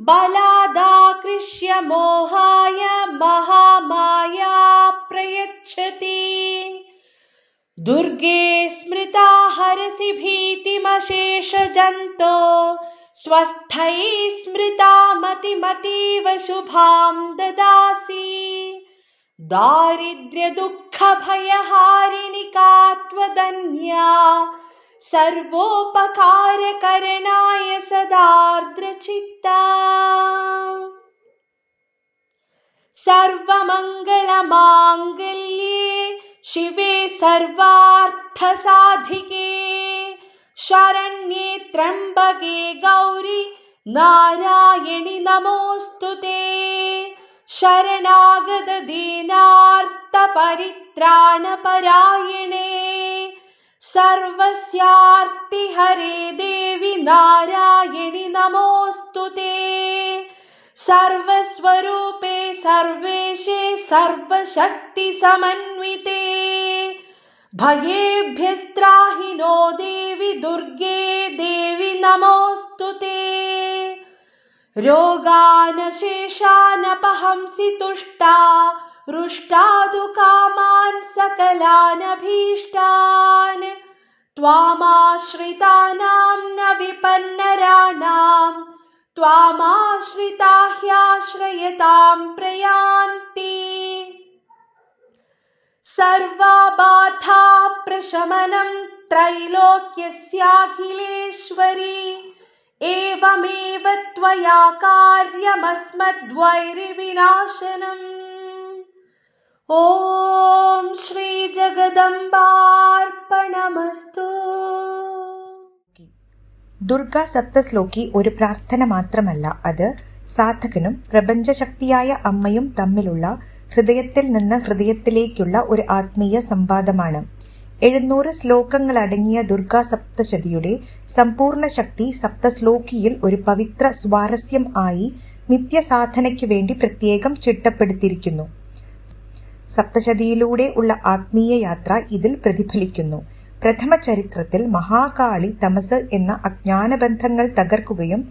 बलादाकृष्य मोहाय महामाया प्रयच्छति। दुर्गे स्मृता हरसि भीतिमशेषजन्तो स्वस्थै स्मृता मतिमतीव शुभां ददासि। दारिद्र्यदुःखभयहारिणिका त्वदन्या सर्वोपकारकरणाय सदार्द्रचित्ता। सर्वमङ्गलमाङ्गल्ये शिवे सर्वार्थसाधिके शरण्ये त्र्यम्बके गौरि नारायणि नमोऽस्तुते। शरणागत दीनार्तपरित्राणपरायणे सर्वस्यार्तिहरे देवि नारायणि नमोऽस्तुते। सर्वस्वरूपे सर्वेशे सर्वशक्तिसमन्विते भयेभ्यस्त्राहि नो देवि दुर्गे देवि नमोऽस्तुते। रोगानशेषानपहंसि तुष्टा रुष्टादुकामान् सकलानभीष्टान् त्वामाश्रितानां न विपन्नराणां त्वामाश्रिता ह्याश्रयतां प्रयान्ति। सर्वाबाधा प्रशमनं त्रैलोक्यस्याखिलेश्वरी एवमेव त्वया कार्यमस्मद्वैरिविनाशनम्। ഓം ശ്രീ ജഗദംബാർപ്പണമസ്തു. ദുർഗാ സപ്തശ്ലോകി ഒരു പ്രാർത്ഥന മാത്രമല്ല, അത് സാധകനും പ്രപഞ്ചശക്തിയായ അമ്മയും തമ്മിലുള്ള ഹൃദയത്തിൽ നിന്ന് ഹൃദയത്തിലേക്കുള്ള ഒരു ആത്മീയ സംവാദമാണ്. 700 ശ്ലോകങ്ങളടങ്ങിയ ദുർഗാ സപ്തശതിയുടെ സമ്പൂർണ്ണ ശക്തി സപ്തശ്ലോകിയിൽ ഒരു പവിത്ര സ്വാരസ്യം ആയി നിത്യസാധനയ്ക്കു വേണ്ടി പ്രത്യേകം ചിട്ടപ്പെടുത്തിയിരിക്കുന്നു. സപ്തശതിയിലൂടെ ഉള്ള ആത്മീയ യാത്ര ഇതിൽ പ്രതിഫലിക്കുന്നു. പ്രഥമ ചരിത്രത്തിൽ മഹാകാളി തമസ് എന്ന അജ്ഞാനബന്ധങ്ങൾ തകർക്കുകയും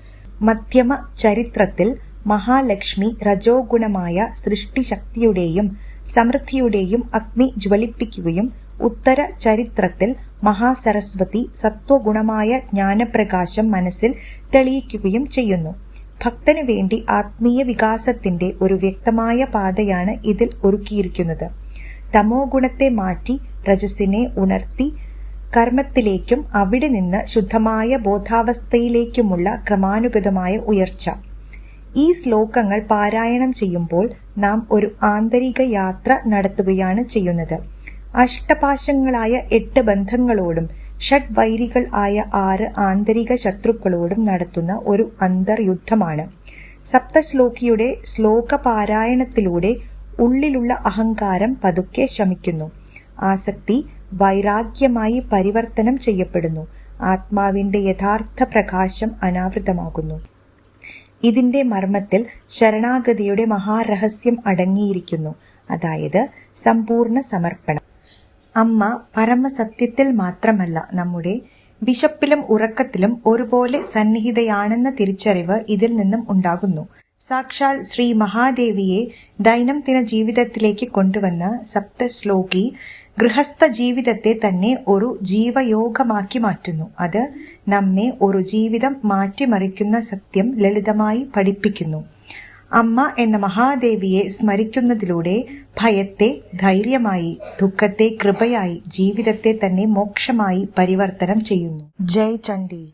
മധ്യമ ചരിത്രത്തിൽ മഹാലക്ഷ്മി രജോഗുണമായ സൃഷ്ടിശക്തിയുടെയും സമൃദ്ധിയുടെയും അഗ്നി ജ്വലിപ്പിക്കുകയും ഉത്തര ചരിത്രത്തിൽ മഹാസരസ്വതി സത്വഗുണമായ ജ്ഞാനപ്രകാശം മനസ്സിൽ തെളിയിക്കുകയും ചെയ്യുന്നു. ഭക്തനു വേണ്ടി ആത്മീയ വികാസത്തിന്റെ ഒരു വ്യക്തമായ പാതയാണ് ഇതിൽ ഒരുക്കിയിരിക്കുന്നത്. തമോ ഗുണത്തെ മാറ്റി രജസിനെ ഉണർത്തി കർമ്മത്തിലേക്കും അവിടെ നിന്ന് ശുദ്ധമായ ബോധാവസ്ഥയിലേക്കുമുള്ള ക്രമാനുഗതമായ ഉയർച്ച. ഈ ശ്ലോകങ്ങൾ പാരായണം ചെയ്യുമ്പോൾ നാം ഒരു ആന്തരിക യാത്ര നടത്തുകയാണ് ചെയ്യുന്നത്. അഷ്ടപാശങ്ങളായ 8 ബന്ധങ്ങളോടും ഷഡ്വൈരികൾ ആയ 6 ആന്തരിക ശത്രുക്കളോടും നടത്തുന്ന ഒരു അന്തർയുദ്ധമാണ്. സപ്തശ്ലോകിയുടെ ശ്ലോക പാരായണത്തിലൂടെ ഉള്ളിലുള്ള അഹങ്കാരം പതുക്കെ ശമിക്കുന്നു. ആസക്തി വൈരാഗ്യമായി പരിവർത്തനം ചെയ്യപ്പെടുന്നു. ആത്മാവിന്റെ യഥാർത്ഥ പ്രകാശം അനാവൃതമാകുന്നു. ഇതിന്റെ മർമ്മത്തിൽ ശരണാഗതിയുടെ മഹാരഹസ്യം അടങ്ങിയിരിക്കുന്നു, അതായത് സമ്പൂർണ്ണ സമർപ്പണം. അമ്മ പരമസത്യത്തിൽ മാത്രമല്ല, നമ്മുടെ വിശപ്പിലും ഉറക്കത്തിലും ഒരുപോലെ സന്നിഹിതയാണെന്ന തിരിച്ചറിവ് ഇതിൽ നിന്നും ഉണ്ടാകുന്നു. സാക്ഷാൽ ശ്രീ മഹാദേവിയെ ദൈനംദിന ജീവിതത്തിലേക്ക് കൊണ്ടുവന്ന സപ്തശ്ലോകി ഗൃഹസ്ഥ ജീവിതത്തെ തന്നെ ഒരു ജീവയോഗമാക്കി മാറ്റുന്നു. അത് നമ്മെ ഒരു ജീവിതം മാറ്റിമറിക്കുന്ന സത്യം ലളിതമായി പഠിപ്പിക്കുന്നു. അമ്മ എന്ന മഹാദേവിയെ സ്മരിക്കുന്നതിലൂടെ ഭയത്തെ ധൈര്യമായി, ദുഃഖത്തെ കൃപയായി, ജീവിതത്തെ തന്നെ മോക്ഷമായി പരിവർത്തനം ചെയ്യുന്നു. ജയ് ചണ്ഡി.